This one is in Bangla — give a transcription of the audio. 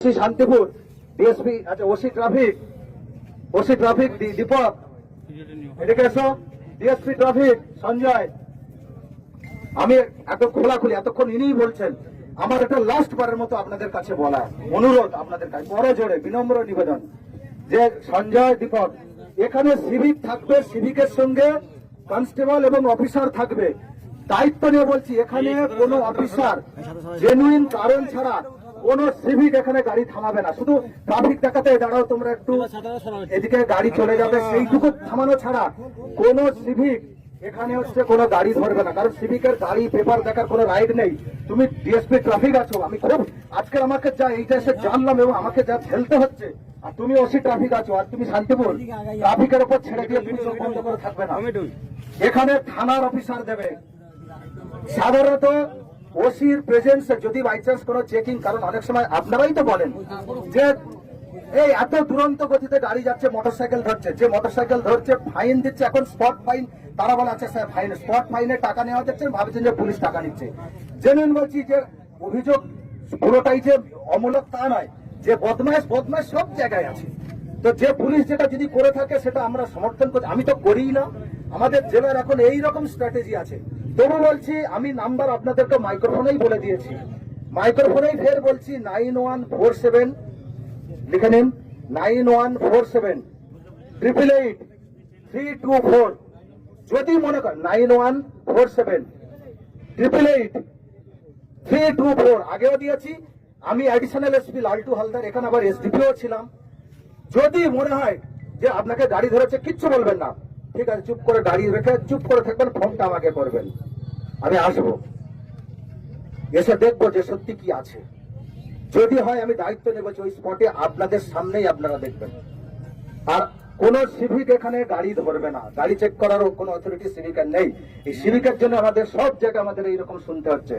শান্তিপুর ডিএসপি আচ্ছা ওসি ট্রাফিক দীপক এদিকে এসো। ডিএসপি ট্রাফিক সঞ্জয়, আমি এত খোলাখুলি এতক্ষণ ইনিই বলছেন। আমার একটা লাস্ট বারের মতো আপনাদের কাছে বলা অনুরোধ, আপনাদের কাছে বড় জোরে বিনম্র নিবেদন যে সঞ্জয়, দীপক, এখানে সিভিক থাকবে, সিভিকের সঙ্গে কনস্টেবল এবং অফিসার থাকবে। দায়িত্ব নিয়ে বলছি, এখানে কোনো অফিসার জেনুইন কারণ ছাড়া কোন সিভিক এখানে গাড়ি থামাবে না। শুধু ট্রাফিক দেখাতে দাঁড়াও তোমরা একটু, এদিকে গাড়ি চলে যাবে, সেইটুকু থামানো ছাড়া কোন সিভিক এখানে হচ্ছে কোনো গাড়ি ধরবে না। কারণ সিভিকের গাড়ি পেপার দেখার কোনো রাইট নেই। তুমি ডিএসপি ট্রাফিক আছো, আমি খুব আজকে আমাকে যা এইটা এসে জানলাম এবং আমাকে যা ঝেলতে হচ্ছে, আর তুমি ওসি ট্রাফিক আছো, আর তুমি শান্তিপুর ট্রাফিকের উপর ছেড়ে দিয়ে পুলিশ বন্ধ করে থাকবে না। এখানে থানার অফিসার দেবে। সাধারণত ওসির প্রেজেন্সে যদি বাই চান্স কোনো চেকিং, কারণ অনেক সময় আপনারাই তো বলেন যে এই এত দুরন্ত গতিতে গাড়ি যাচ্ছে, মোটরসাইকেল ধরছে, যে মোটরসাইকেল ধরছে ফাইন দিচ্ছে, এখন স্পট ফাইন, তারা বলে আচ্ছা স্যার ফাইন, স্পট ফাইনে টাকা নেওয়া যাচ্ছে, ভাবছেন যে পুলিশ টাকা নিচ্ছে। জেনুইন বলছি যে অভিযোগ পুরোটাই যে অমূলক তা নয়, যে বদমাশ সব জায়গায় আছে। তো যে পুলিশ যেটা যদি করে থাকে সেটা আমরা সমর্থন করি, আমি তো করিই না। আমাদের জেলার এখন এইরকম স্ট্র্যাটেজি আছে। তবু বলছি, আমি নাম্বার আপনাদেরকে মাইক্রোফোনেই বলে দিয়েছি, মাইক্রোফোনেই ফের বলছি 9147 লিখে নিন, 9147888324। যদি মনে করেন 9147888324, আগেও দিয়েছি। আমি অ্যাডিশনাল এসপি লালটু হালদার, এখানে আবার এসডিপিও ছিলাম। যদি মনে হয় যে আপনাকে গাড়ি ধরেছে, কিচ্ছু বলবেন না, ঠিক আছে, চুপ করে গাড়ি রেখে চুপ করে থাকবেন, ফোনটা আমাকে করবেন, আমি আসবো, এসে দেখবো যে সত্যি কি আছে। যদি হয় আমি দায়িত্ব নেব যে ওই স্পটে আপনাদের সামনেই আপনারা দেখবেন। আর কোন সিভিক এখানে গাড়ি ধরবে না, গাড়ি চেক করারও কোন অথরিটি সিভিকের নেই। এই সিভিকের জন্য আমাদের সব জায়গায় আমাদের এইরকম শুনতে হচ্ছে।